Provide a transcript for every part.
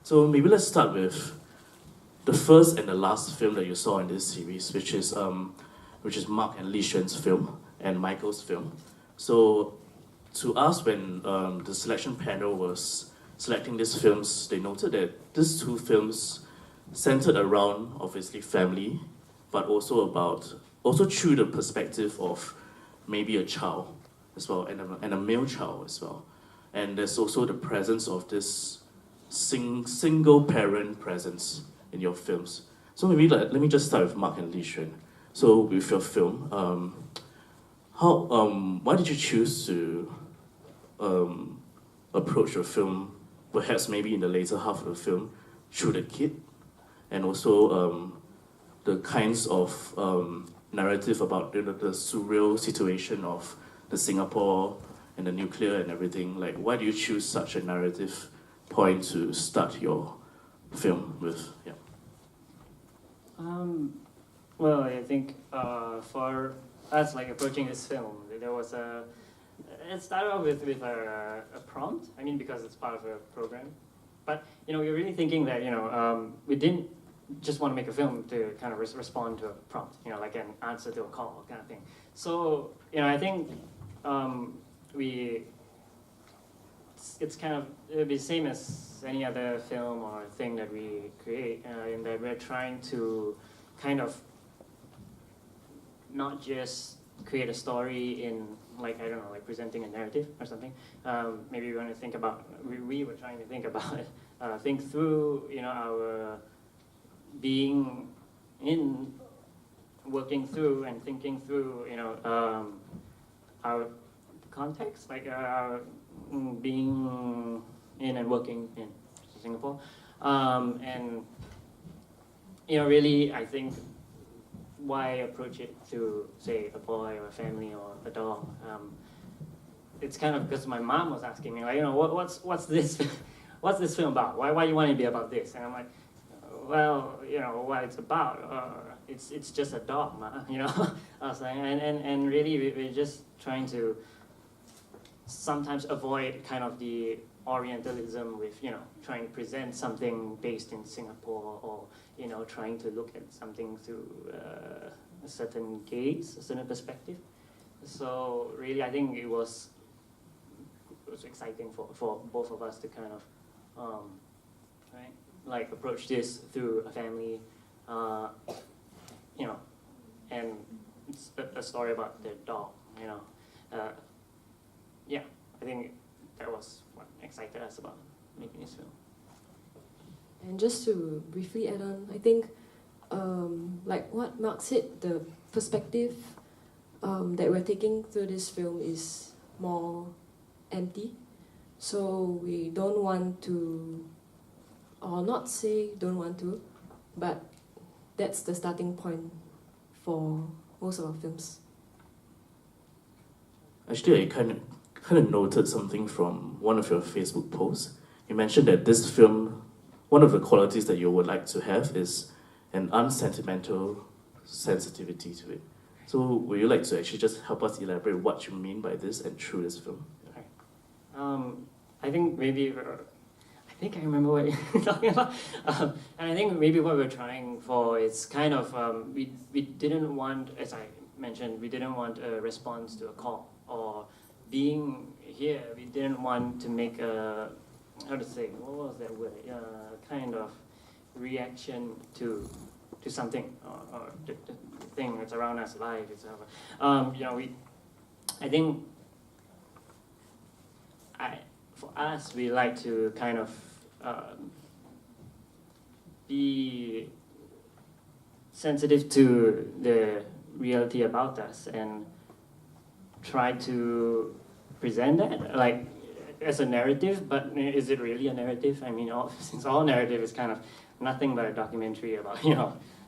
So maybe let's start with the first and the last film that you saw in this series, which is Mark and Li Shuen's film and Michael's film. So to us, when the selection panel was selecting these films, they noted that these two films centered around obviously family, but also through the perspective of maybe a child as well, and a male child as well. And there's also the presence of this single parent presence in your films. So maybe let me just start with Mark and Li Shuen. So with your film, why did you choose to approach your film, perhaps maybe in the later half of the film, through the kid, and also the kinds of narrative about the surreal situation of the Singapore and the nuclear and everything? Like, why do you choose such a narrative point to start your film with? Yeah. Well, I think for us, like approaching this film, there was it started off with a prompt. I mean, because it's part of a program, but we're really thinking that we didn't just want to make a film to kind of respond to a prompt, like an answer to a call kind of thing. So I think it's kind of, it'll be the same as any other film or thing that we create, in that we're trying to kind of not just create a story in, like, I don't know, like presenting a narrative or something. Maybe we want to think about, we were trying to think about it, think through, our being in, working through and thinking through, our context, like our being in and working in Singapore. And, really, I think why approach it to, say, a boy or a family or a dog? It's kind of because my mom was asking me, like, what's this, what's this film about? Why you want it to be about this? And I'm like, well, what it's about, it's just a dog, I was like, and really we're just trying to sometimes avoid kind of the Orientalism with, trying to present something based in Singapore, or, trying to look at something through a certain gaze, a certain perspective. So really, I think it was exciting for both of us to kind of, right, like approach this through a family, and it's a story about their dog, yeah, I think that was what excited us about making this film. And just to briefly add on, I think, like what Mark said, the perspective that we're taking through this film is more empty. So we don't want to, or not say don't want to, but that's the starting point for most of our films. Actually, I kind of noted something from one of your Facebook posts. You mentioned that this film, one of the qualities that you would like to have is an unsentimental sensitivity to it. So would you like to actually just help us elaborate what you mean by this and through this film? Okay. I think maybe, I think I remember what you're talking about. And I think maybe what we're trying for is kind of, we didn't want, as I mentioned, we didn't want a response to a call, or being here, we didn't want to make a, how to say, what was that word? Kind of reaction to something, or the thing that's around us, life, etc. I think, for us, we like to kind of be sensitive to the reality about us and try to present that, like, as a narrative, but is it really a narrative? I mean, since all narrative is kind of nothing but a documentary about,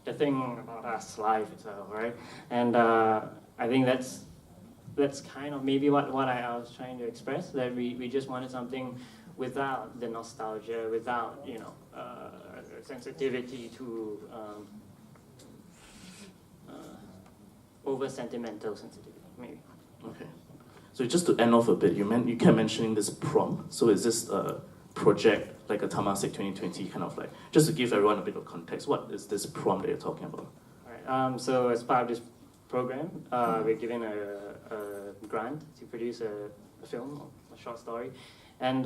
the thing about us, life itself, right? And I think that's kind of maybe what I was trying to express, that we just wanted something without the nostalgia, without, sensitivity to over-sentimental sensitivity, maybe. Okay. So just to end off a bit, you kept mentioning this prompt. So is this project, like a Temasek 2020 kind of like, just to give everyone a bit of context, what is this prompt that you're talking about? All right. So as part of this program, we're given a grant to produce a film, a short story, and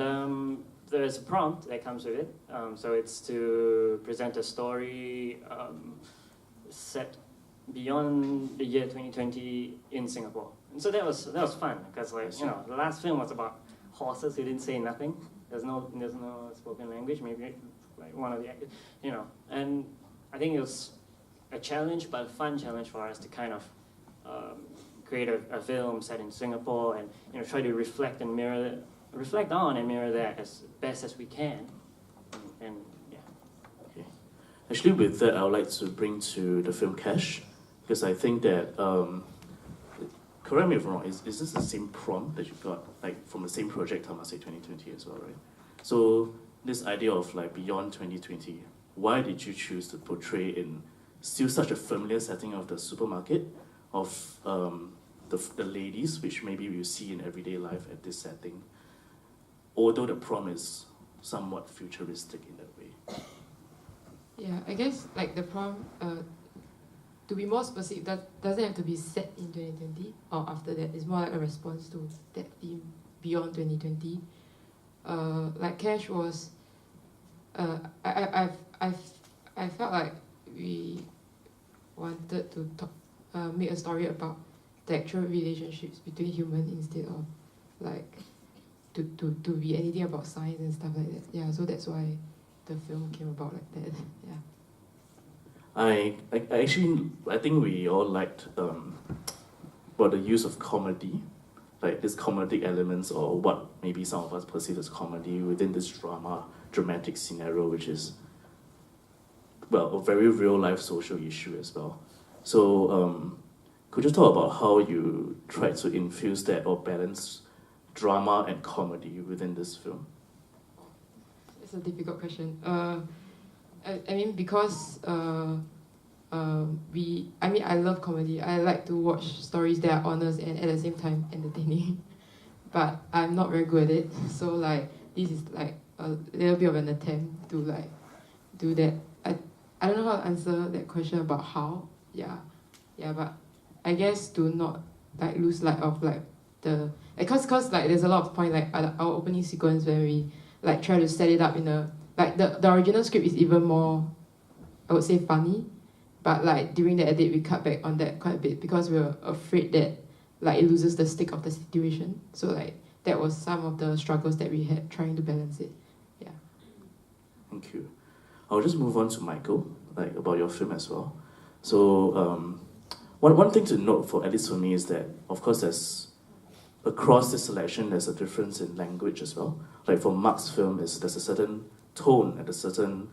there's a prompt that comes with it. So it's to present a story set beyond the year 2020 in Singapore. And so that was fun because, like, you know, the last film was about horses who didn't say nothing. There's no spoken language. Maybe like one of the, you know, and I think it was a challenge, but a fun challenge for us to kind of create a film set in Singapore and, you know, try to reflect on and mirror that as best as we can. And yeah. Okay. Actually, with that, I would like to bring to the film Cash, because I think that, correct me if I'm wrong, is this the same prompt that you got, like, from the same project, Temasek 2020 as well, right? So this idea of like beyond 2020, why did you choose to portray in still such a familiar setting of the supermarket, of the ladies, which maybe we see in everyday life at this setting, although the prompt is somewhat futuristic in that way? Yeah, I guess like the prompt, to be more specific, doesn't have to be set in 2020 or after that. It's more like a response to that theme beyond 2020. Like Cash was, I felt like we wanted to make a story about the actual relationships between humans instead of like to be anything about science and stuff like that. Yeah, so that's why the film came about like that. Yeah. I think we all liked the use of comedy, like this comedic elements, or what maybe some of us perceive as comedy within this dramatic scenario, which is, well, a very real life social issue as well. So could you talk about how you tried to infuse that or balance drama and comedy within this film? It's a difficult question. I mean, because I love comedy. I like to watch stories that are honest and at the same time entertaining. But I'm not very good at it. So like this is like a little bit of an attempt to like do that. I don't know how to answer that question about how. Yeah, but I guess to not like lose light of like the, cause like there's a lot of point like our opening sequence where we like try to set it up in a, like the original script is even more, I would say, funny, but like during the edit we cut back on that quite a bit because we were afraid that like it loses the stick of the situation. So like that was some of the struggles that we had trying to balance it. Yeah. Thank you. I'll just move on to Michael, like about your film as well. So one thing to note, for at least for me, is that of course there's across this selection there's a difference in language as well. Like for Mark's film, there's a certain tone and a certain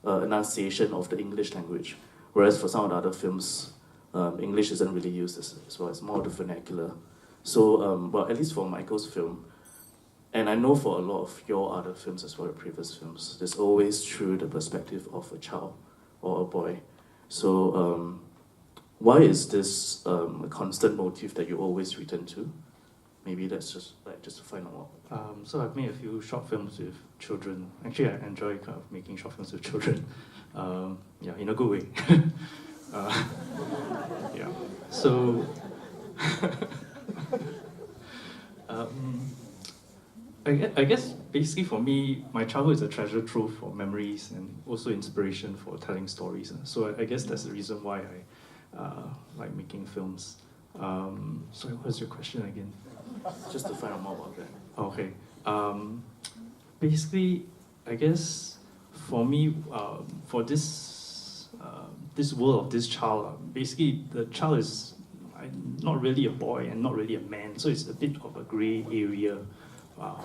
enunciation of the English language, whereas for some of the other films, English isn't really used as well. It's more the vernacular. So, well, at least for Michael's film, and I know for a lot of your other films as well, your previous films, there's always through the perspective of a child or a boy. So, why is this a constant motif that you always return to? Maybe that's just to find out more. So I've made a few short films with children. Actually, I enjoy kind of making short films with children. Yeah, in a good way. Yeah. So, I guess basically for me, my childhood is a treasure trove for memories and also inspiration for telling stories. So I guess that's the reason why I like making films. Sorry, what was your question again? Just to find out more about that. Okay. Basically, I guess for me, for this world of this child, basically the child is not really a boy and not really a man, so it's a bit of a grey area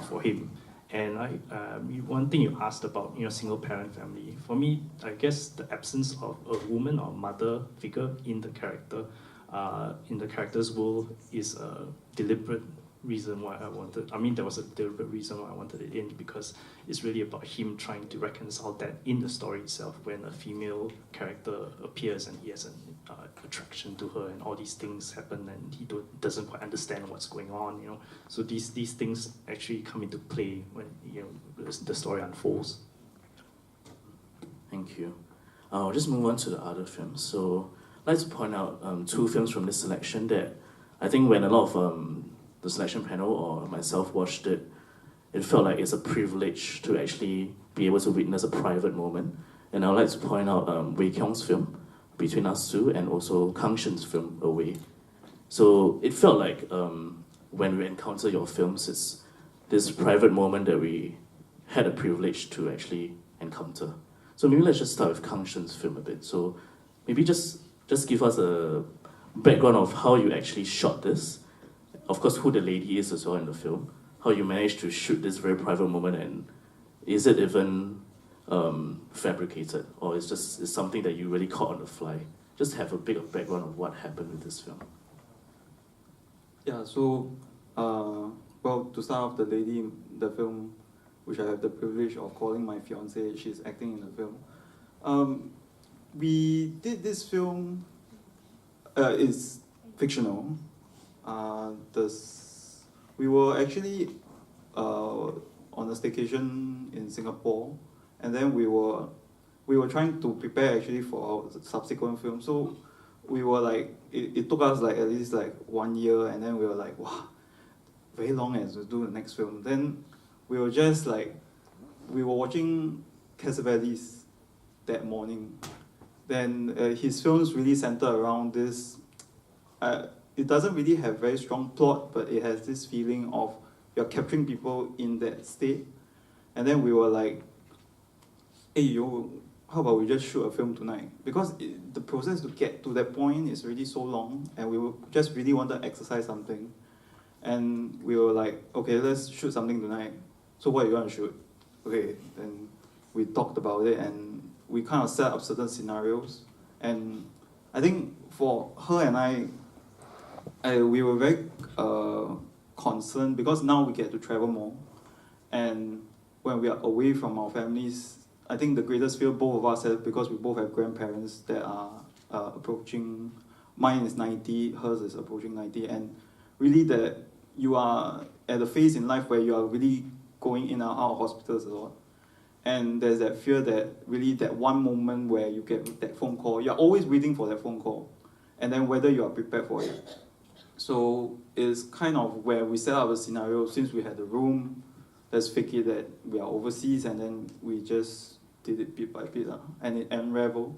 for him. And one thing you asked about, single parent family. For me, I guess the absence of a woman or mother figure in the character's world is a deliberate reason why I wanted. I mean, there was a deliberate reason why I wanted it in, because it's really about him trying to reconcile that in the story itself, when a female character appears and he has an attraction to her, and all these things happen, and he doesn't quite understand what's going on. You know, so these things actually come into play when the story unfolds. Thank you. I'll just move on to the other films. So I'd like to point out two films from this selection that I think when a lot of the selection panel or myself watched it, it felt like it's a privilege to actually be able to witness a private moment. And I'd like to point out Wei Keong's film, Between Us Two, and also Kang's film, Away. So it felt like when we encounter your films, it's this private moment that we had a privilege to actually encounter. So maybe let's just start with Kang's film a bit. So maybe just give us a background of how you actually shot this. Of course, who the lady is as well in the film. How you managed to shoot this very private moment, and is it even fabricated, or it's something that you really caught on the fly? Just have a bit of background of what happened with this film. Yeah, so, well, to start off, the lady in the film, which I have the privilege of calling my fiancée, she's acting in the film. We did this film, it's fictional. We were actually on a staycation in Singapore, and then we were trying to prepare actually for our subsequent film. So we were like, it took us like at least like 1 year, and then we were like, wow, very long as we do the next film. Then we were just like, we were watching Cassavetes that morning. Then his films really center around this. It doesn't really have very strong plot, but it has this feeling of you're capturing people in that state. And then we were like, hey, yo, how about we just shoot a film tonight? Because the process to get to that point is already so long, and we just really wanted to exercise something. And we were like, okay, let's shoot something tonight. So what do you want to shoot? Okay, then we talked about it, and we kind of set up certain scenarios. And I think for her and I we were very concerned, because now we get to travel more. And when we are away from our families, I think the greatest fear both of us have, because we both have grandparents that are approaching, mine is 90, hers is approaching 90, and really that you are at a phase in life where you are really going in and out of hospitals a lot. And there's that fear that really that one moment where you get that phone call, you're always waiting for that phone call, and then whether you are prepared for it. So it's kind of where we set up a scenario. Since we had the room, let's fake it that we are overseas, and then we just did it bit by bit, and it unraveled.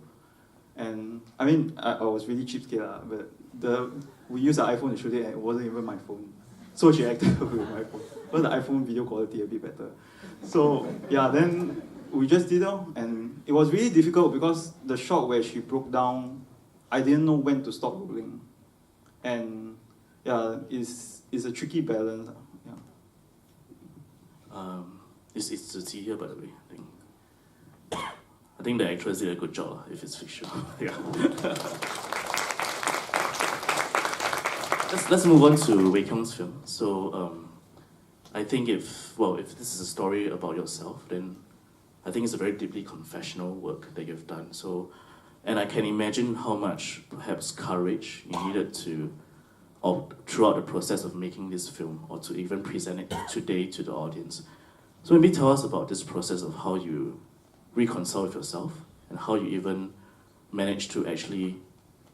And I mean, I was really cheapskate, but we used an iPhone to shoot it, and it wasn't even my phone. So she acted with my phone. But the iPhone video quality a bit better. So yeah, then we just did it, and it was really difficult because the shot where she broke down, I didn't know when to stop rolling. And yeah, it's a tricky balance. Yeah. It's Zizi here, by the way. I think the actress did a good job if it's fictional. Yeah. Let's move on to Wei Keong's film. So I think if this is a story about yourself, then I think it's a very deeply confessional work that you've done. So, and I can imagine how much perhaps courage you needed to, or throughout the process of making this film, or to even present it today to the audience. So maybe tell us about this process of how you reconcile with yourself, and how you even manage to actually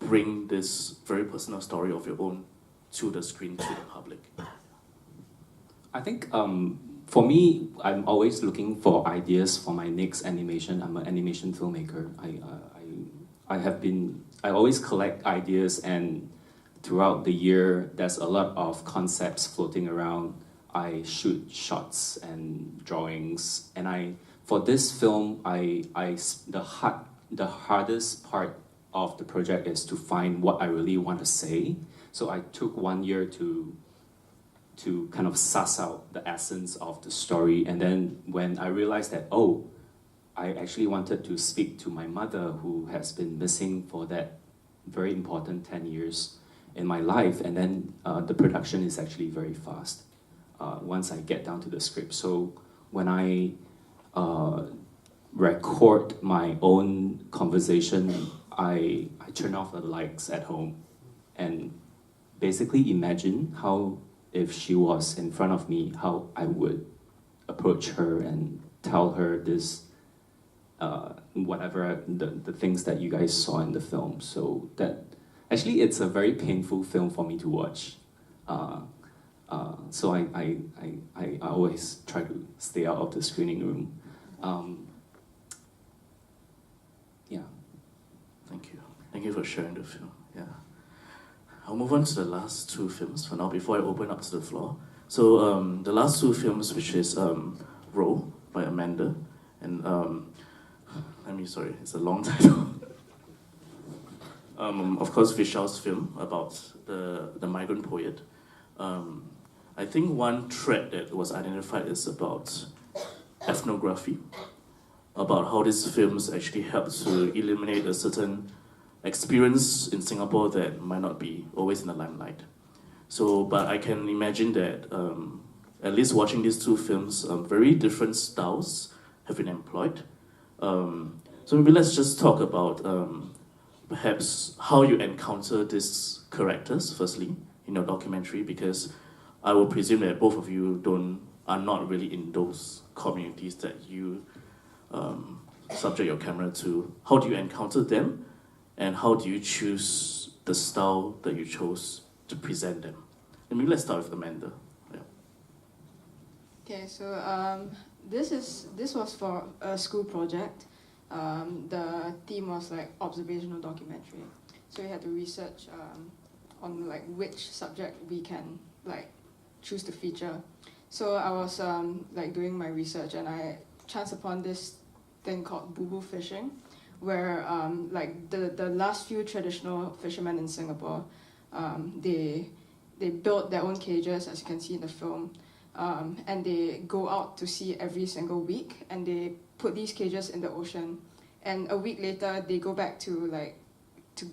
bring this very personal story of your own to the screen, to the public. I think for me, I'm always looking for ideas for my next animation. I'm an animation filmmaker. I always collect ideas, and throughout the year, there's a lot of concepts floating around. I shoot shots and drawings, and for this film, the hardest part of the project is to find what I really want to say. So I took 1 year to kind of suss out the essence of the story. And then when I realized that, oh, I actually wanted to speak to my mother, who has been missing for that very important 10 years. in my life, and then the production is actually very fast once I get down to the script. So when I record my own conversation, I turn off the lights at home and basically imagine how, if she was in front of me, how I would approach her and tell her this, whatever the things that you guys saw in the film. So that actually it's a very painful film for me to watch. So I always try to stay out of the screening room. Yeah. Thank you. Thank you for sharing the film. Yeah. I'll move on to the last two films for now before I open up to the floor. So the last two films, which is Row by Amanda, and sorry, it's a long title. Of course, Vishal's film about the migrant poet. I think one thread that was identified is about ethnography, about how these films actually help to illuminate a certain experience in Singapore that might not be always in the limelight. So, but I can imagine that at least watching these two films, very different styles have been employed. So maybe let's just talk about perhaps how you encounter these characters, firstly, in your documentary, because I will presume that both of you are not really in those communities that you subject your camera to. How do you encounter them, and how do you choose the style that you chose to present them? And maybe let's start with Amanda. Yeah. Okay, so this was for a school project. The theme was like observational documentary. So we had to research on like which subject we can like choose to feature. So I was like doing my research, and I chanced upon this thing called boo-boo fishing, where like the last few traditional fishermen in Singapore, they build their own cages, as you can see in the film, and they go out to sea every single week, and they put these cages in the ocean, and a week later they go back to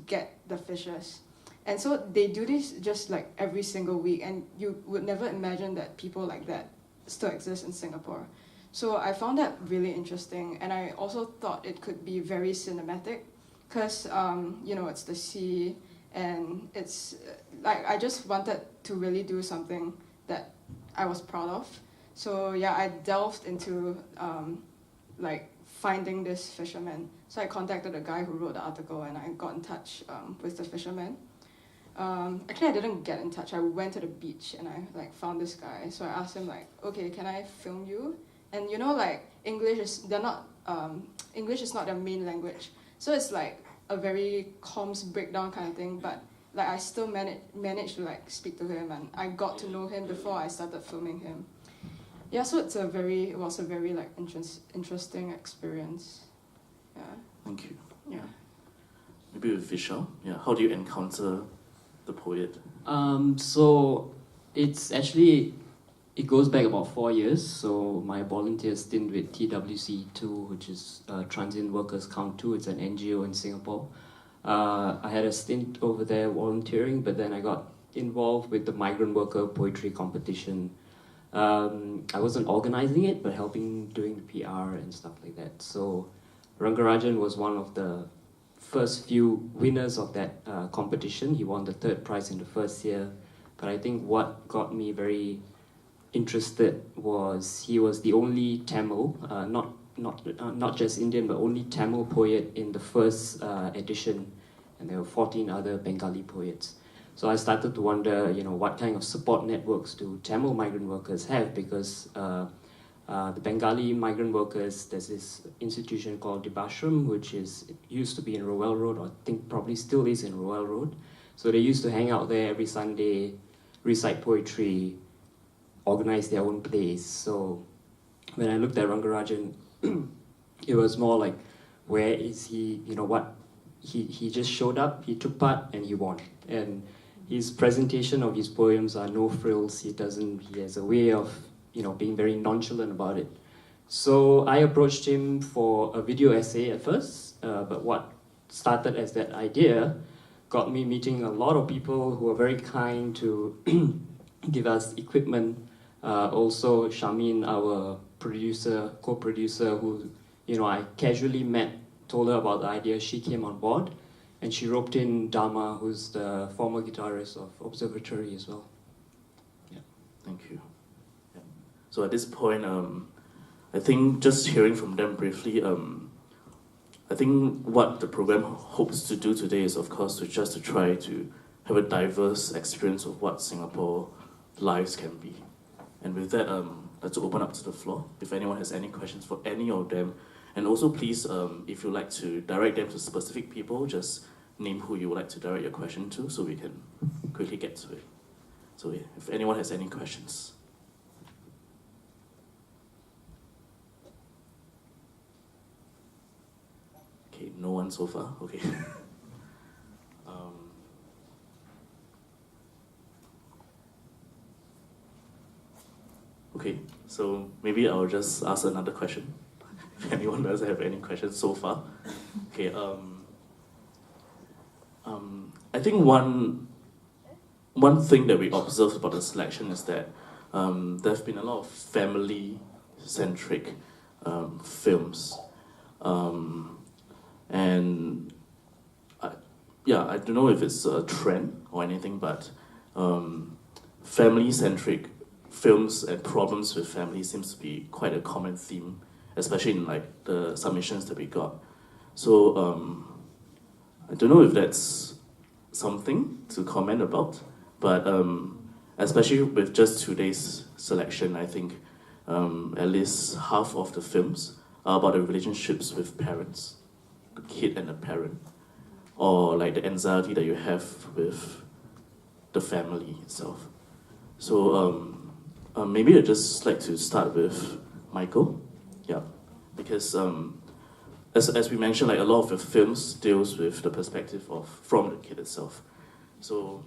get the fishes. And so they do this just like every single week, and you would never imagine that people like that still exist in Singapore. So I found that really interesting, and I also thought it could be very cinematic, because it's the sea, and it's like I just wanted to really do something that I was proud of. So yeah, I delved into like finding this fisherman. So I contacted the guy who wrote the article, and I got in touch with the fisherman. Actually, I didn't get in touch. I went to the beach and I like found this guy. So I asked him like, okay, can I film you? And like English is not their main language. So it's like a very comms breakdown kind of thing. But like I still managed to like speak to him, and I got to know him before I started filming him. Yeah, so it was a very like interesting experience. Yeah. Thank you. Yeah. Maybe with Vishal. Yeah. How do you encounter the poet? So it's actually, it goes back about 4 years. So my volunteer stint with TWC2, which is Transient Workers Count 2, it's an NGO in Singapore. I had a stint over there volunteering, but then I got involved with the migrant worker poetry competition. I wasn't organizing it, but helping doing the PR and stuff like that. So Rangarajan was one of the first few winners of that competition. He won the 3rd prize in the first year. But I think what got me very interested was he was the only Tamil, not just Indian, but only Tamil poet in the first edition, and there were 14 other Bengali poets. So I started to wonder, what kind of support networks do Tamil migrant workers have? Because the Bengali migrant workers, there's this institution called Dibashram, which used to be in Rowell Road, or I think probably still is in Rowell Road. So they used to hang out there every Sunday, recite poetry, organize their own plays. So when I looked at Rangarajan, it was more like, where is he? He just showed up, he took part, and he won. And his presentation of his poems are no frills. He has a way of, being very nonchalant about it. So I approached him for a video essay at first, but what started as that idea got me meeting a lot of people who were very kind to give us equipment. Also, Shamin, our producer, co-producer, who I casually met, told her about the idea. She came on board, and she roped in Dharma, who's the former guitarist of Observatory as well. Yeah. Thank you. Yeah. So at this point, I think just hearing from them briefly, I think what the program hopes to do today is, of course, to try to have a diverse experience of what Singapore lives can be. And with that, let's open up to the floor. If anyone has any questions for any of them, and also please, if you'd like to direct them to specific people, just name who you would like to direct your question to, so we can quickly get to it. So yeah, if anyone has any questions. Okay, no one so far. Okay. Okay, so maybe I'll just ask another question. If anyone doesn't have any questions so far. Okay, I think one thing that we observed about the selection is that there have been a lot of family-centric films. And I don't know if it's a trend or anything, but family-centric films and problems with family seems to be quite a common theme, especially in like the submissions that we got. So I don't know if that's something to comment about, but especially with just today's selection, I think at least half of the films are about the relationships with parents, the kid and the parent, or like the anxiety that you have with the family itself. So maybe I'd just like to start with Michael, yeah, because as we mentioned, like a lot of the films deals with the perspective from the kid itself. So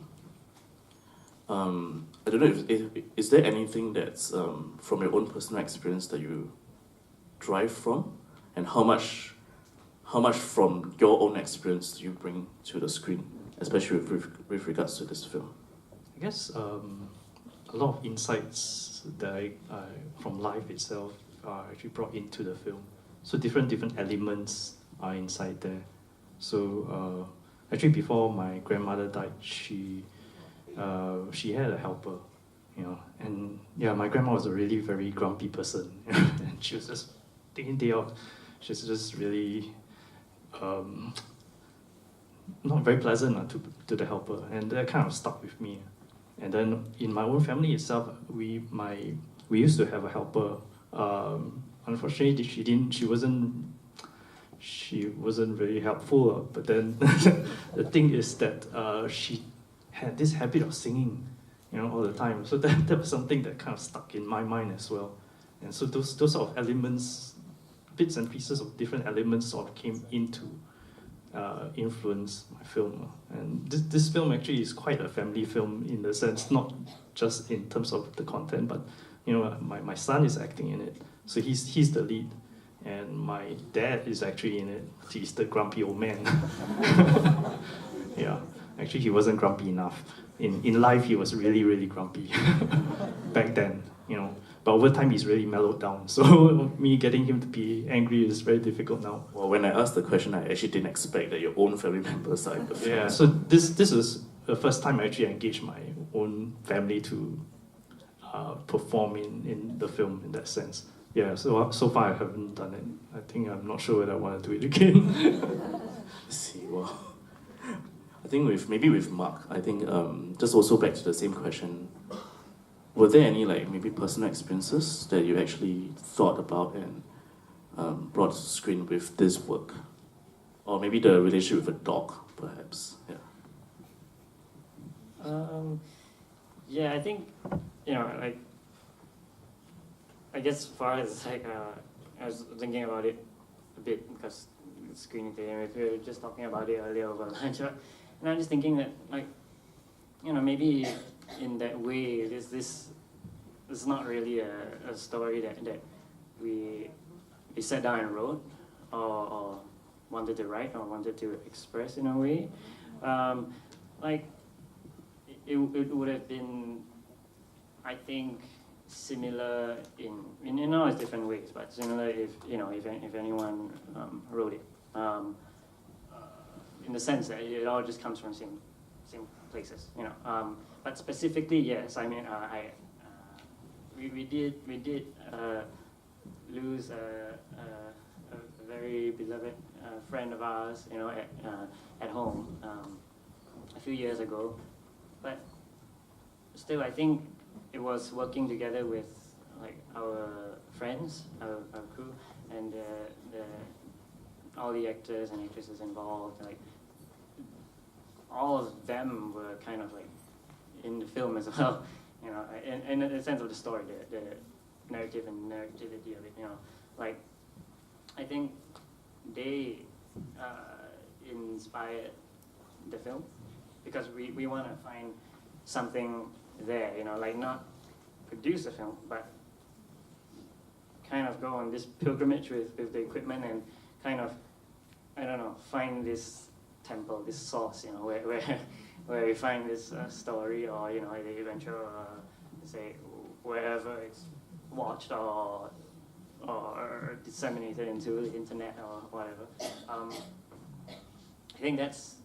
I don't know if is there anything that's from your own personal experience that you drive from, and how much from your own experience do you bring to the screen, especially with regards to this film? I guess a lot of insights that I from life itself are actually brought into the film. So different elements are inside there. So actually, before my grandmother died, she had a helper, and yeah, my grandma was a really very grumpy person, and she was just day in day out. She's just really not very pleasant to the helper, and that kind of stuck with me. And then in my own family itself, we used to have a helper. Unfortunately, she wasn't very helpful. But then the thing is that she had this habit of singing, all the time. So that was something that kind of stuck in my mind as well. And so those sort of elements, bits and pieces of different elements, sort of came into influence my film. And this film actually is quite a family film in the sense, not just in terms of the content, but my son is acting in it, so he's the lead, and my dad is actually in it. He's the grumpy old man. Yeah, actually he wasn't grumpy enough. In life he was really, really grumpy back then, But over time he's really mellowed down. So me getting him to be angry is very difficult now. Well, when I asked the question, I actually didn't expect that your own family members are in the film. Yeah, so this is the first time I actually engaged my own family to perform in the film in that sense. Yeah, so far I haven't done it. I think I'm not sure whether I want to do it again. See, well, I think maybe with Mark, I think just also back to the same question. Were there any maybe personal experiences that you actually thought about and brought to the screen with this work, or maybe the relationship with a dog, perhaps? Yeah. Yeah, I think I guess as far as I was thinking about it a bit because the screening today, we were just talking about it earlier over lunch, and I'm just thinking that maybe in that way, this is not really a story that we sat down and wrote or wanted to write or wanted to express in a way. Like it would have been, I think, similar in all different ways, but similar if if anyone wrote it, in the sense that it all just comes from same places, But specifically, yes, I mean, we did lose a very beloved friend of ours, at home a few years ago, but still, I think it was working together with like our friends, our crew, and all the actors and actresses involved. Like all of them were kind of like in the film as well, in the sense of the story, the narrative and narrativity of it. Like I think they inspired the film because we want to find something there, like not produce a film, but kind of go on this pilgrimage with the equipment and kind of, I don't know, find this temple, this source, where we find this story, or the eventual, say, wherever it's watched or disseminated into the internet or whatever. I think that's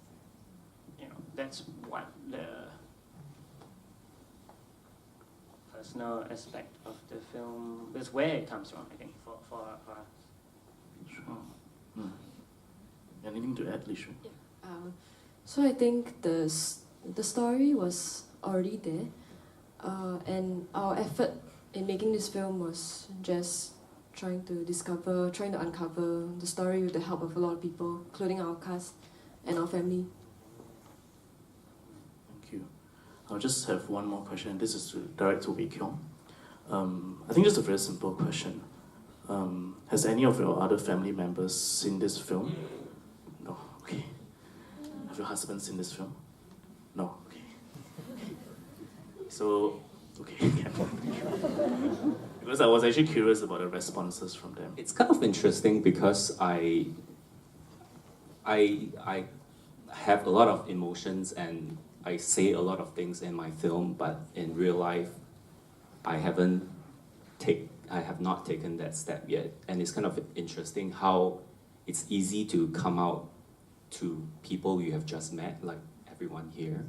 what the personal aspect of the film, that's where it comes from, I think, for us. Sure. Anything to add, Li Shuen? Yeah. So I think the story was already there, and our effort in making this film was just trying to uncover the story with the help of a lot of people, including our cast and our family. Thank you. I'll just have one more question. This is direct to Wei Keong. I think just a very simple question. Has any of your other family members seen this film? No. Okay. Have your husband seen this film? No. Okay. So, okay. Because I was actually curious about the responses from them. It's kind of interesting because I have a lot of emotions and I say a lot of things in my film, but in real life, I have not taken that step yet. And it's kind of interesting how it's easy to come out to people you have just met, like everyone here.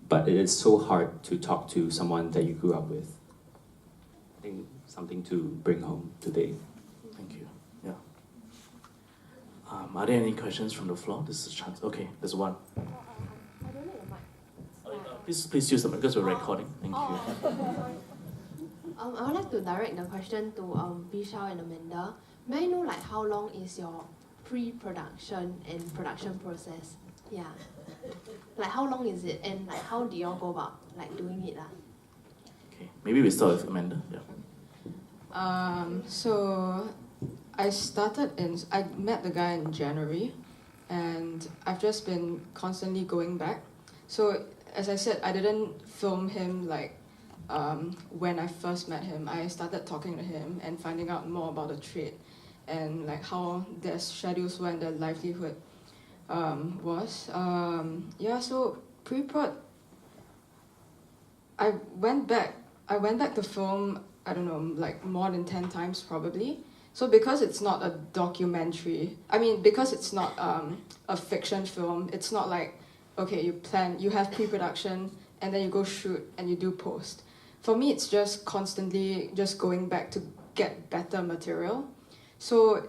But it is so hard to talk to someone that you grew up with. I think something to bring home today. Thank you. Yeah. Are there any questions from the floor? This is a chance. Okay, there's one. I don't know the mic. Please use the mic because we're recording. Thank you. I would like to direct the question to Vishal and Amanda. May I know like how long is your pre-production and production process? Yeah. Like how long is it, and like how do y'all go about like doing it? Okay, maybe we start with Amanda. Yeah. So I met the guy in January, and I've just been constantly going back. So as I said, I didn't film him like when I first met him. I started talking to him and finding out more about the trade and like how their schedules were and their livelihood was. So pre-prod, I went back to film, I don't know, like more than 10 times probably. So because it's not a documentary, because it's not a fiction film, it's not like, okay, you have pre-production and then you go shoot and you do post. For me, it's just constantly just going back to get better material. So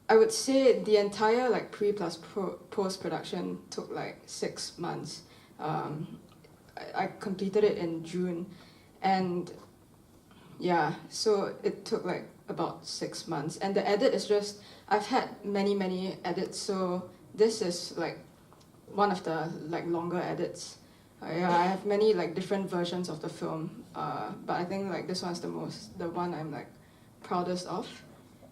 I would say the entire like pre plus post production took like 6 months. I completed it in June, and yeah, so it took like about 6 months. And the edit is just, I've had many edits, so this is like one of the like longer edits. I have many like different versions of the film, but I think like this one's the one I'm like proudest of.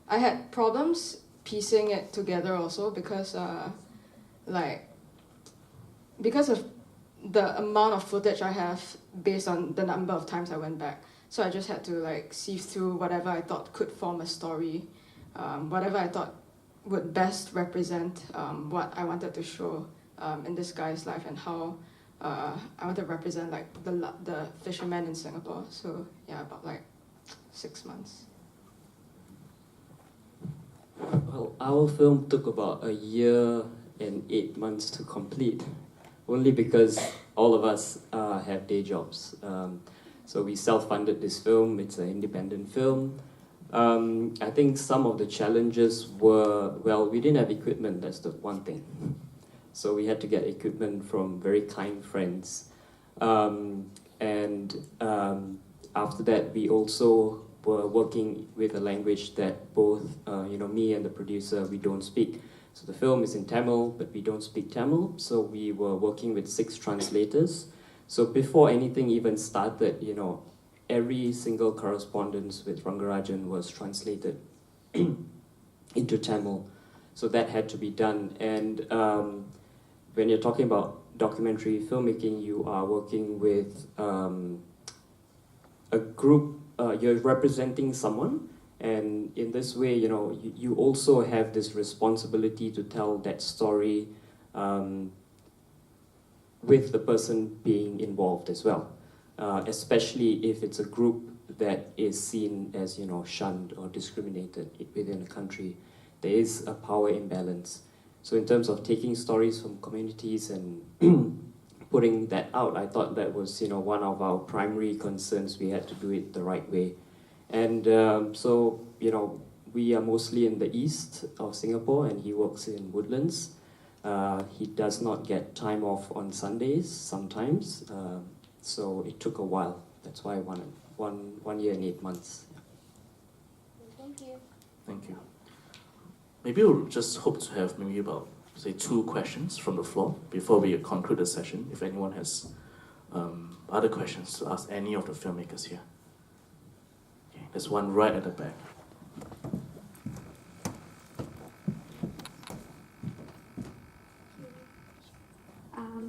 I had problems piecing it together also because of the amount of footage I have based on the number of times I went back. So I just had to like sift through whatever I thought could form a story, whatever I thought would best represent what I wanted to show in this guy's life and how I want to represent like the fishermen in Singapore. So yeah, about like 6 months. Well, our film took about 1 year and 8 months to complete, only because all of us have day jobs. So we self-funded this film. It's an independent film. I think some of the challenges were, well, we didn't have equipment, that's the one thing. So we had to get equipment from very kind friends. After that, we also were working with a language that both, me and the producer, we don't speak. So the film is in Tamil, but we don't speak Tamil. So we were working with 6 translators. So before anything even started, every single correspondence with Rangarajan was translated into Tamil. So that had to be done. And when you're talking about documentary filmmaking, you are working with a group, you're representing someone. And in this way, you also have this responsibility to tell that story with the person being involved as well. Especially if it's a group that is seen as, shunned or discriminated within a country. There is a power imbalance. So in terms of taking stories from communities and putting that out, I thought that was, one of our primary concerns. We had to do it the right way. And we are mostly in the east of Singapore, and he works in Woodlands. He does not get time off on Sundays sometimes. So it took a while. That's why 1 year and 8 months. Thank you. Thank you. Maybe we'll just hope to have maybe about, say, 2 questions from the floor before we conclude the session, if anyone has other questions to ask any of the filmmakers here. Okay, there's one right at the back.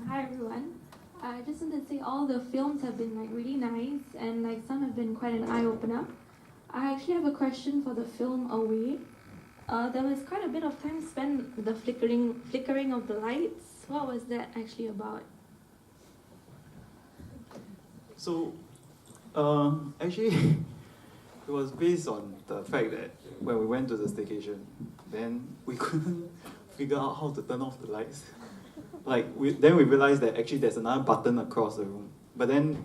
Hi everyone. I just want to say all the films have been really nice, and some have been quite an eye-opener. I actually have a question for the film Away. There was quite a bit of time spent with the flickering of the lights. What was that actually about? So, actually, it was based on the fact that when we went to the staycation, then we couldn't figure out how to turn off the lights. Then we realized that actually there's another button across the room. But then,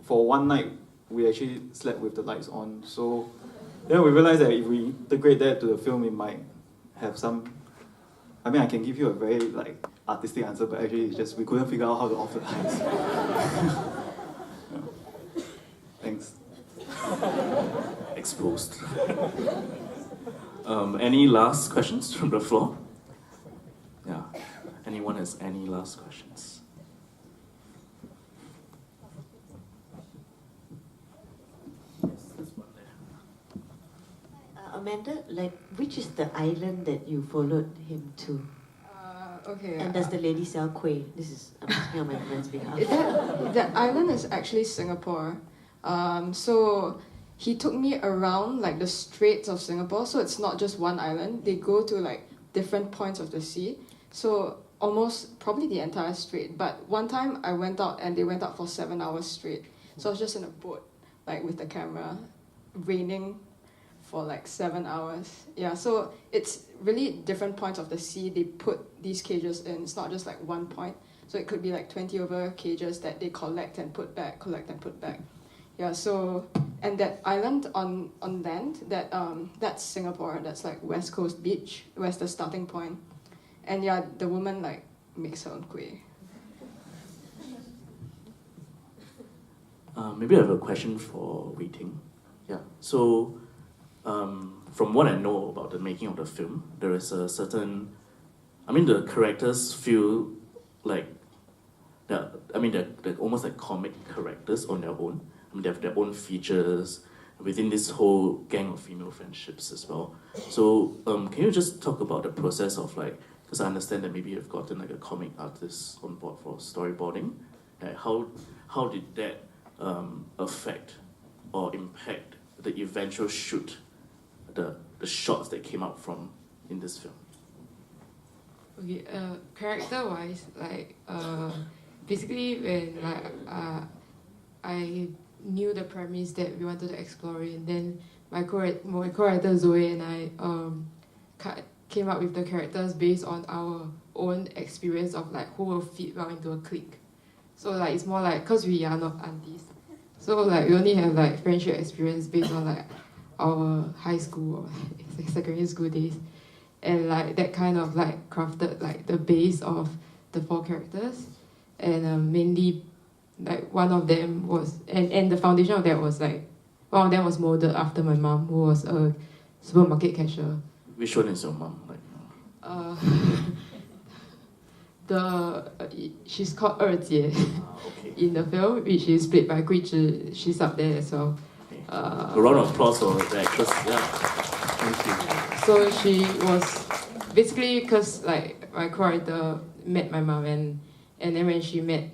for one night, we actually slept with the lights on. So then we realized that if we integrate that to the film, it might have some. I mean, I can give you a very artistic answer, but actually it's just we couldn't figure out how to off the lights. Yeah. Thanks. Exposed. Any last questions from the floor? Yeah. Anyone has any last questions? Yes, this one there. Amanda, which is the island that you followed him to? Okay. And does the lady sell kueh? I'm asking on my friend's behalf. That island is actually Singapore. So he took me around the Straits of Singapore. So it's not just one island. They go to different points of the sea. So almost probably the entire strait. But one time I went out and they went out for 7 hours straight. So I was just in a boat, with the camera, raining for 7 hours. Yeah, so it's really different points of the sea. They put these cages in. It's not just one point. So it could be 20 over cages that they collect and put back, collect and put back. Yeah, so, and that island on land, that's Singapore. That's West Coast Beach. Where's the starting point. And yeah, the woman makes her own kueh. Maybe I have a question for Wei Ting. Yeah. So, from what I know about the making of the film, there is a certain. The characters feel they're almost like comic characters on their own. They have their own features within this whole gang of female friendships as well. So, can you just talk about the process of because I understand that maybe you've gotten a comic artist on board for storyboarding. How did that affect or impact the eventual shoot, the shots that came out from in this film? Okay, character-wise, basically when I knew the premise that we wanted to explore it, and then my co-writer Zoe and I came up with the characters based on our own experience of who will fit well into a clique. So it's more cause we are not aunties, so we only have friendship experience based on our high school or secondary school days, and that kind of crafted the base of the 4 characters, and mainly one of them was and the foundation of that was one of them was molded after my mom, who was a supermarket cashier. Which one is your mom? She's called Jie Okay. in the film, which is played by Gui Zhi. She's up there as well. Okay. A round of applause for the actress. Yeah. Thank you. So she was basically because my co-writer met my mom, and then when she met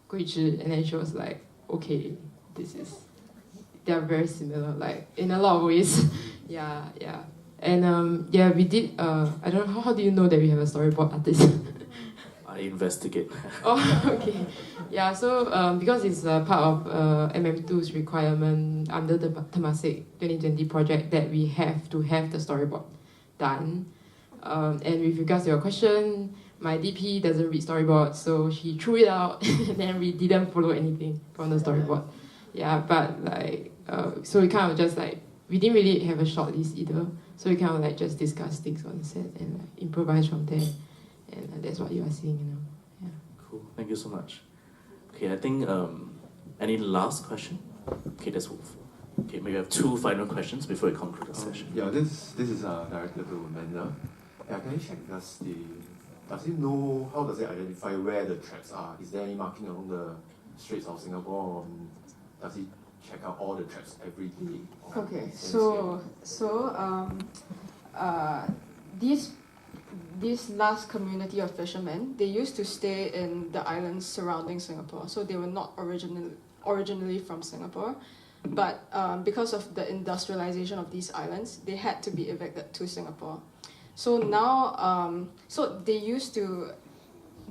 Gui Zhi, and then she was like, okay, they're very similar, in a lot of ways. yeah. And we did. I don't know how do you know that we have a storyboard artist? I investigate. Oh, okay. Yeah, so because it's a part of MM2's requirement under the Temasek 2020 project that we have to have the storyboard done. And with regards to your question, my DP doesn't read storyboards, so she threw it out and then we didn't follow anything from the storyboard. Yeah, but so we kind of just we didn't really have a short list either. So we kind of just discuss things on set and improvise from there. And that's what you are seeing, Yeah. Cool. Thank you so much. Okay, I think any last question? Okay, okay, maybe we have 2 final questions before we conclude the session. Yeah, this is directed to Amanda. Yeah, can you check does it know, how does it identify where the traps are? Is there any marking along the streets of Singapore, or does it check out all the traps every day? Okay, this last community of fishermen, they used to stay in the islands surrounding Singapore, so they were not originally from Singapore, but because of the industrialization of these islands, they had to be evicted to Singapore. So now,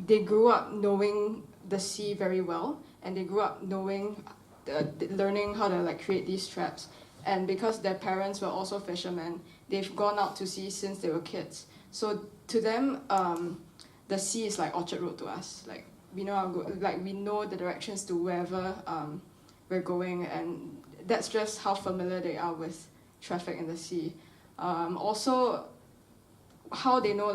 they grew up knowing the sea very well, and they grew up learning how to create these traps. And because their parents were also fishermen, they've gone out to sea since they were kids. So to them, the sea is like Orchard Road to us. We know how we know the directions to wherever we're going, and that's just how familiar they are with traffic in the sea. Also, how they know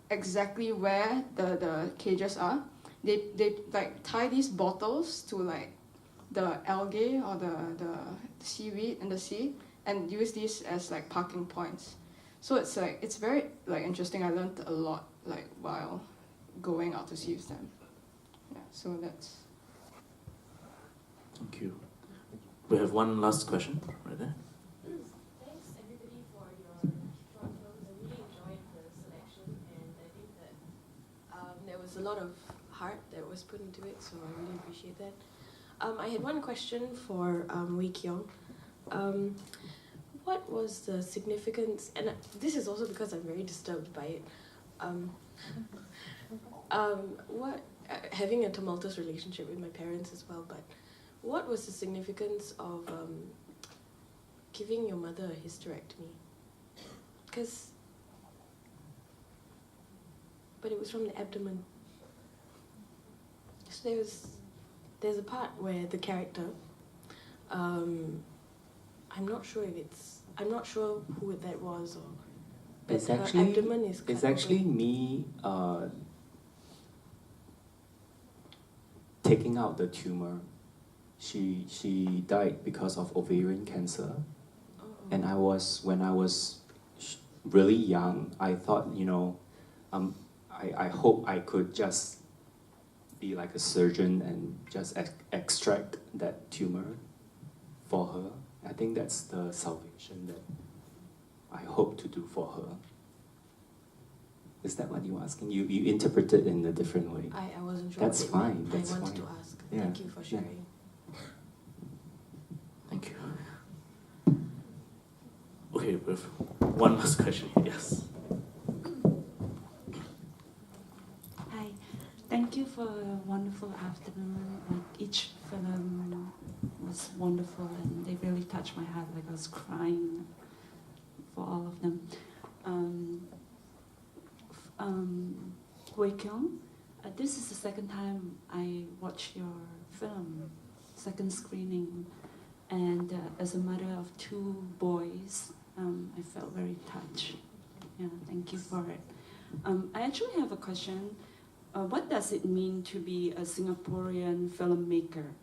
exactly where the cages are. They tie these bottles to the algae or the seaweed in the sea, and use these as parking points. So it's very interesting. I learned a lot while going out to sea with them. Yeah, so that's. Thank you. We have one last question right there. Thanks everybody for your short films. I really enjoyed the selection, and I think that there was a lot of heart that was put into it, so I really appreciate that. I had one question for Wei Keong. What was the significance, and this is also because I'm very disturbed by it, having a tumultuous relationship with my parents as well, but what was the significance of giving your mother a hysterectomy? But it was from the abdomen. So there's a part where the character, I'm not sure who that was, but It's her actually, abdomen is it's cut actually open. me taking out the tumor. She died because of ovarian cancer, and when I was really young, I thought, I hope I could just be like a surgeon and just extract that tumor for her. I think that's the salvation that I hope to do for her. Is that what you were asking? You interpret it in a different way. I wasn't sure. That's what it fine. meant. That's I wanted fine. to ask. Yeah. Thank you for sharing. Thank you. Okay, we have one last question. Yes. thank you for a wonderful afternoon. Like each film was wonderful and they really touched my heart. Like I was crying for all of them. Wei Keong, this is the second time I watched your film, second screening, and as a mother of two boys, I felt very touched. Yeah, thank you for it. I actually have a question. What does it mean to be a Singaporean filmmaker?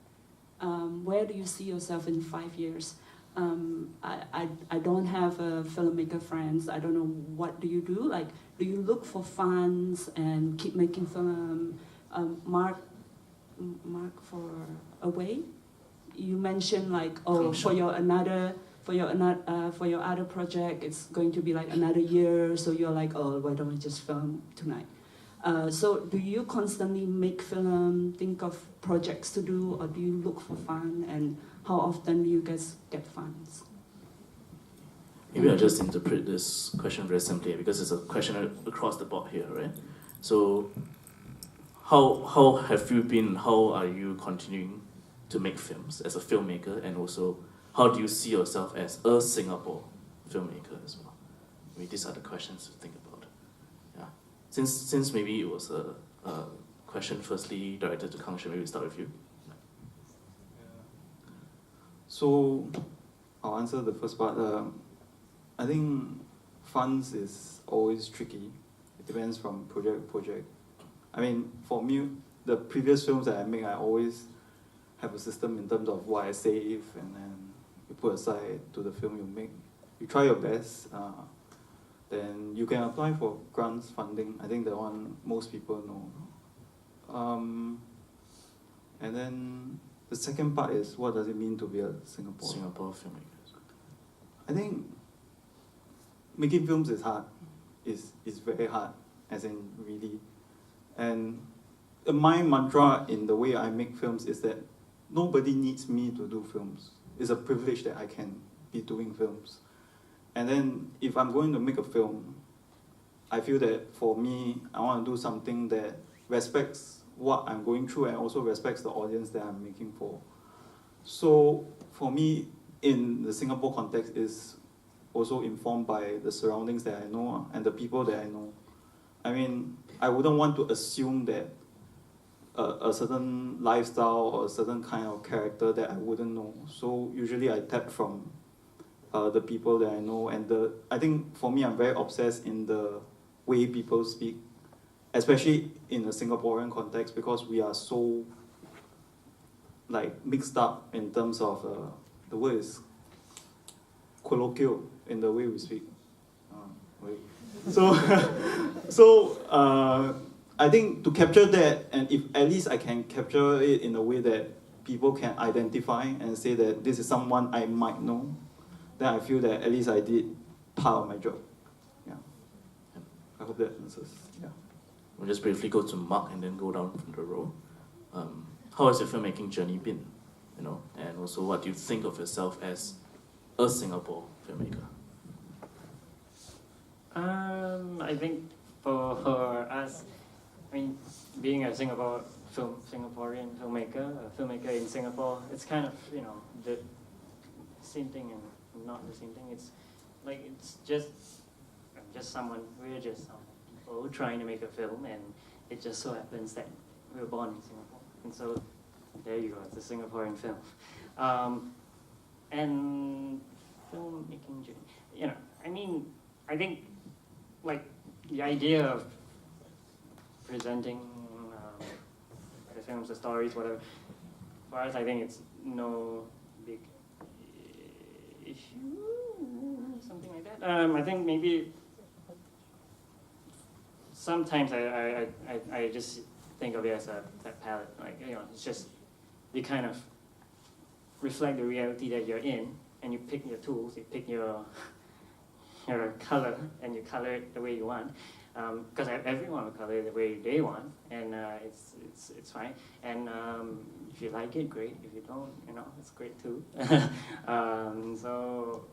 Where do you see yourself in 5 years? I don't have filmmaker friends. I don't know, what do you do? Like, do you look for funds and keep making film? Mark for a way? You mentioned like, oh, for your other project, it's going to be like another year. So you're like, oh, why don't we just film tonight? So do you constantly make film, think of projects to do, or do you look for fun? And how often do you guys get funds? Maybe I'll just interpret this question very simply because it's a question across the board here, right? So how have you been, how are you continuing to make films as a filmmaker, and also how do you see yourself as a Singapore filmmaker as well? Maybe these are the questions to think about. Yeah. Since maybe it was a question firstly directed to Kang, maybe we start with you. So I'll answer the first part. I think funds is always tricky. It depends from project to project. I mean, for me, the previous films that I make, I always have a system in terms of what I save, and then you put aside to the film you make. You try your best, then you can apply for grants funding. I think the one most people know. And then the second part is, what does it mean to be a Singapore filmmaker? I think making films is hard. It's very hard, as in really. And my mantra in the way I make films is that nobody needs me to do films. It's a privilege that I can be doing films. And then if I'm going to make a film, I feel that for me, I want to do something that respects what I'm going through and also respects the audience that I'm making for. So for me, in the Singapore context, is also informed by the surroundings that I know and the people that I know. I mean, I wouldn't want to assume that a certain lifestyle or a certain kind of character that I wouldn't know. So usually I tap from the people that I know, and I think for me, I'm very obsessed in the way people speak, especially in a Singaporean context, because we are so like mixed up in terms of the word is colloquial in the way we speak. So I think to capture that, and if at least I can capture it in a way that people can identify and say that this is someone I might know, then I feel that at least I did part of my job. Yeah. I hope that answers. Yeah. We'll just briefly go to Mark and then go down from the row. How has your filmmaking journey been? You know, and also what do you think of yourself as a Singapore filmmaker? I think for us, I mean, being a Singaporean filmmaker, a filmmaker in Singapore, it's kind of, you know, the same thing and not the same thing. It's like, it's just someone, we're just some people trying to make a film, and it just so happens that we were born in Singapore. And so, there you go, it's a Singaporean film. And filmmaking journey, you know, I mean, I think, like, the idea of presenting the films, the stories, whatever, for us, I think it's no big issue, something like that. I think maybe sometimes I just think of it as a palette, like, you know, it's just, you kind of reflect the reality that you're in, and you pick your tools, you pick your color, and you color it the way you want. Because everyone will color it the way they want, and it's fine. And if you like it, great. If you don't, you know, it's great too. So,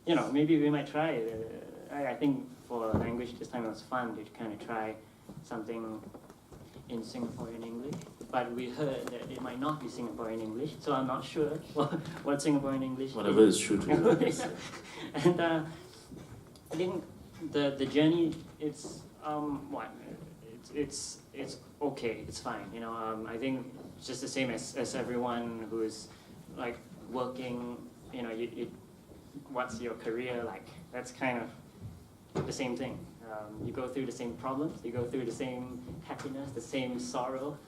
you know, maybe we might try it. I think for language this time it was fun to kind of try something in Singaporean English, but we heard that it might not be Singaporean English, so I'm not sure what Singaporean English Whatever is true to you, I guess. And I think the journey, it's it's okay, it's fine, you know. I think it's just the same as everyone who's like working, you know, what's your career like? That's kind of the same thing. You go through the same problems, you go through the same happiness, the same sorrow.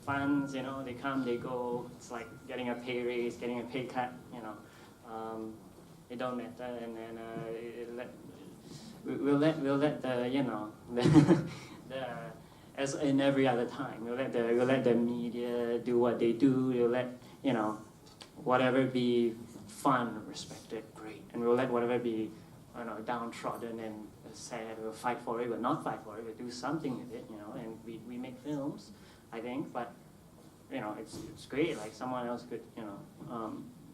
Funds, you know, they come, they go. It's like getting a pay raise, getting a pay cut, you know. It don't matter, and then we'll let the, you know, as in every other time, we'll let the media do what they do. We'll let, you know, whatever be fun, respected, great, and we'll let whatever be, you know, downtrodden and sad. We'll fight for it, but not fight for it. We'll do something with it, you know. And we make films, I think, but you know, it's great. Like someone else could, you know,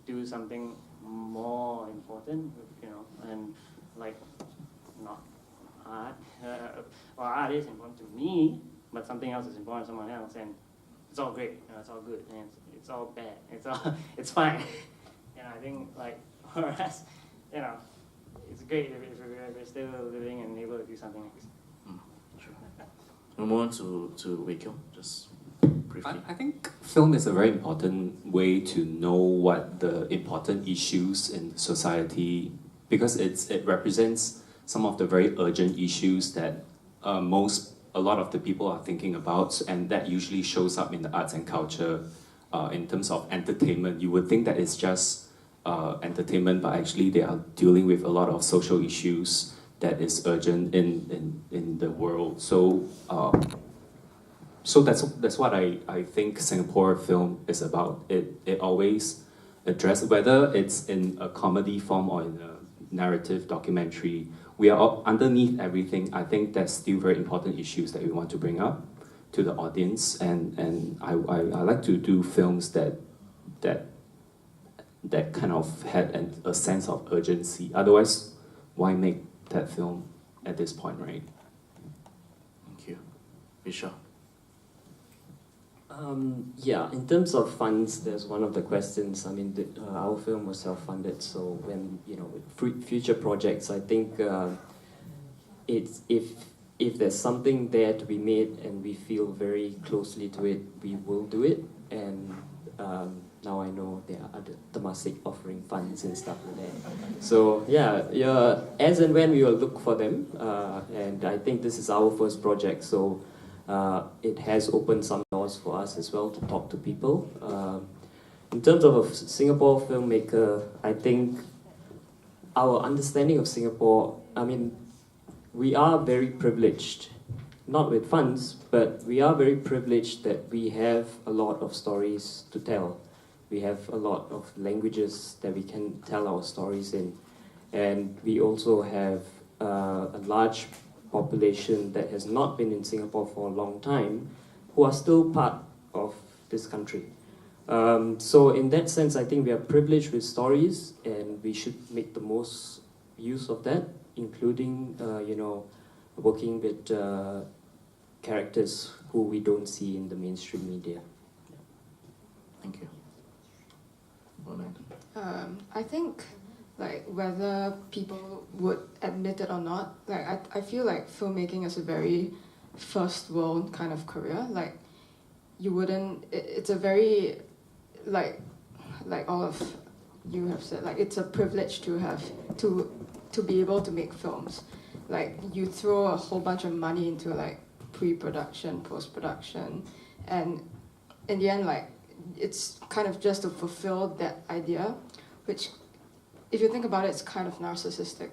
do something more important, you know, and like not art. Well, art is important to me, but something else is important to someone else, and it's all great. You know, it's all good, and it's all bad. It's fine. And I think like for us, you know, it's great if we're still living and able to do something like this. Sure. We'll move on to Wei Keong, just briefly. I think film is a very important way to know what the important issues in society, because it represents some of the very urgent issues that a lot of the people are thinking about, and that usually shows up in the arts and culture. In terms of entertainment, you would think that it's just entertainment, but actually they are dealing with a lot of social issues that is urgent in the world. So that's what I think Singapore film is about. It always addresses, whether it's in a comedy form or in a narrative documentary, we are underneath everything. I think there's still very important issues that we want to bring up to the audience, and I like to do films that kind of had a sense of urgency. Otherwise, why make that film at this point, right? Thank you. Vishal? Yeah, in terms of funds, there's one of the questions. I mean, our film was self-funded, so when, you know, with future projects, I think it's if there's something there to be made and we feel very closely to it, we will do it. And now I know there are other Temasek offering funds and stuff like that. So yeah, as and when we will look for them. And I think this is our first project, so it has opened some doors for us as well to talk to people. In terms of a Singapore filmmaker, I think our understanding of Singapore, I mean, we are very privileged, not with funds, but we are very privileged that we have a lot of stories to tell. We have a lot of languages that we can tell our stories in. And we also have a large population that has not been in Singapore for a long time, who are still part of this country. So in that sense, I think we are privileged with stories, and we should make the most use of that, including, you know, working with characters who we don't see in the mainstream media. Thank you. I think, like, whether people would admit it or not, like, I feel like filmmaking is a very first world kind of career. Like, you wouldn't, it's a very, like all of you have said, like, it's a privilege to have, to be able to make films. Like, you throw a whole bunch of money into, like, pre-production, post-production, and in the end, like, it's kind of just to fulfill that idea, which, if you think about it, it's kind of narcissistic.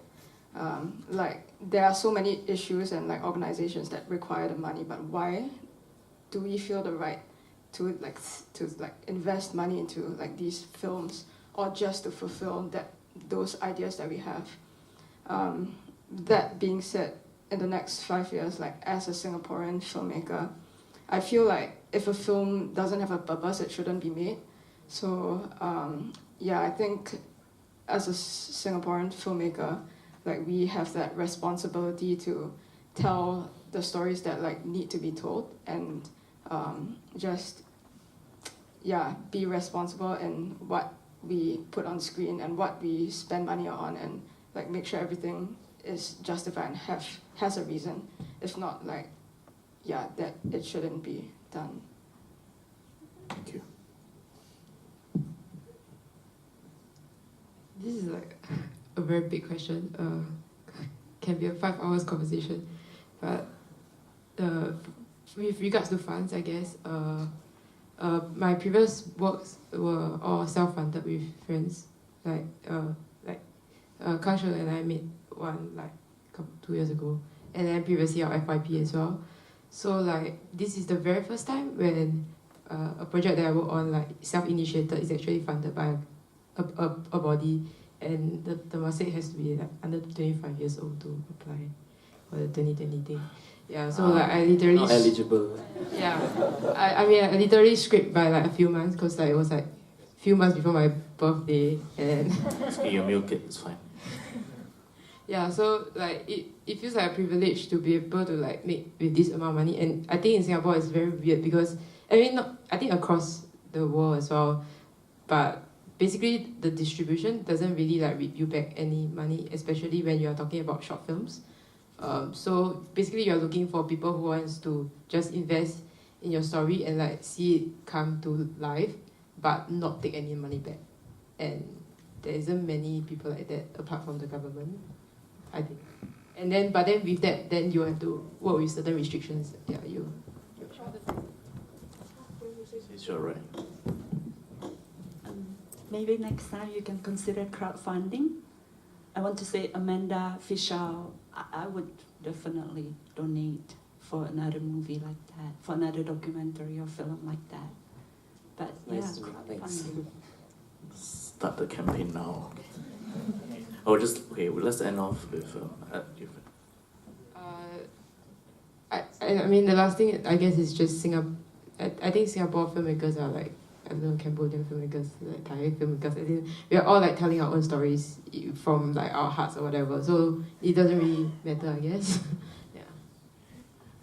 Like, there are so many issues and, like, organizations that require the money, but why do we feel the right to invest money into, like, these films, or just to fulfill those ideas that we have? That being said, in the next 5 years, like, as a Singaporean filmmaker, I feel like if a film doesn't have a purpose, it shouldn't be made. So yeah, I think as a Singaporean filmmaker, like, we have that responsibility to tell the stories that like need to be told, and just be responsible in what we put on screen and what we spend money on, and like make sure everything is justified and has a reason. If not, like that it shouldn't be done. Thank you. This is like a very big question. Can be a 5 hours conversation, but with regards to funds, I guess my previous works were all self-funded with friends. Like Kang and I made one like 2 years ago, and then previously our FYP as well. So like this is the very first time when a project that I work on, like self-initiated, is actually funded by a body, and the Temasek has to be like under 25 years old to apply for the 2020 thing. Yeah, so like I literally not eligible. Yeah, I mean I literally scraped by like a few months, because like it was like a few months before my birthday, and You milk it, it's fine. yeah, so like it feels like a privilege to be able to like make with this amount of money. And I think in Singapore it's very weird, because I think across the world as well, but basically the distribution doesn't really like reap you back any money, especially when you are talking about short films. So basically you're looking for people who wants to just invest in your story and like see it come to life, but not take any money back. And there isn't many people like that apart from the government, I think. But then with that, then you have to work with certain restrictions. Yeah, You're right. Maybe next time you can consider crowdfunding. I want to say, Amanda, Vishal, I would definitely donate for another movie like that, for another documentary or film like that. But Nice to yeah, meet you. crowdfunding. Start the campaign now. Oh, let's end off with I mean the last thing I guess is just Singapore. I think Singapore filmmakers are like, I don't know, Cambodian filmmakers, like Thai filmmakers. I think we are all like telling our own stories from like our hearts or whatever. So it doesn't really matter, I guess. Yeah.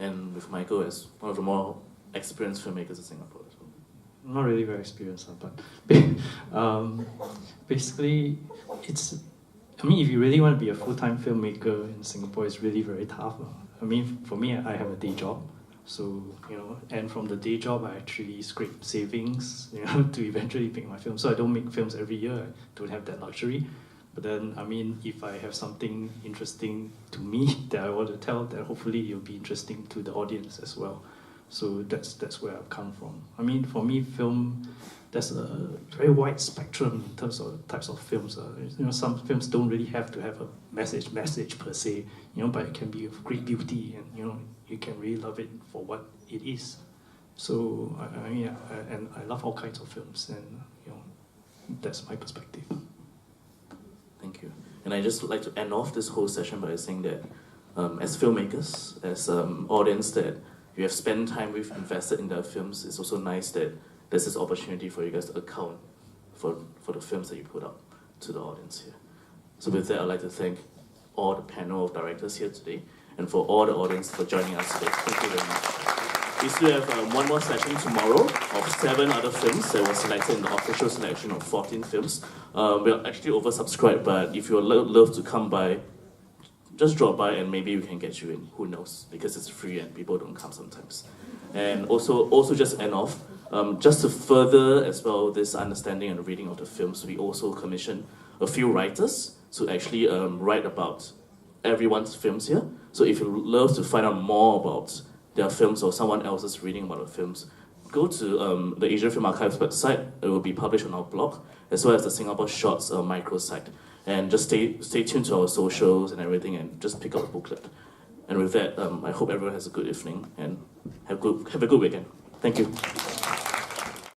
And with Michael as one of the more experienced filmmakers in Singapore as well. I'm not really very experienced, but basically, it's. I mean, if you really want to be a full-time filmmaker in Singapore, it's really very tough. I mean, for me, I have a day job. So, and from the day job, I actually scrape savings, to eventually make my film. So I don't make films every year. I don't have that luxury. But then, I mean, if I have something interesting to me that I want to tell, then hopefully it'll be interesting to the audience as well. So that's where I've come from. I mean, for me, film, there's a very wide spectrum in terms of types of films. Some films don't really have to have a message per se, but it can be of great beauty, and you can really love it for what it is. So I love all kinds of films, and that's my perspective. Thank you. And I just like to end off this whole session by saying that as filmmakers, as audience that you have spent time with, invested in their films, it's also nice that there's this opportunity for you guys to account for the films that you put out to the audience here. So with that, I'd like to thank all the panel of directors here today, and for all the audience for joining us today. Thank you very much. We still have one more session tomorrow of 7 other films that were selected in the official selection of 14 films. We're actually oversubscribed, but if you would love to come by, just drop by and maybe we can get you in. Who knows? Because it's free and people don't come sometimes. And also just end off, just to further as well this understanding and reading of the films, we also commissioned a few writers to actually write about everyone's films here. So if you love to find out more about their films or someone else's reading about the films, go to the Asian Film Archive's website. It will be published on our blog, as well as the Singapore Shorts microsite. And just stay tuned to our socials and everything, and just pick up the booklet. And with that, I hope everyone has a good evening and have a good weekend. Thank you.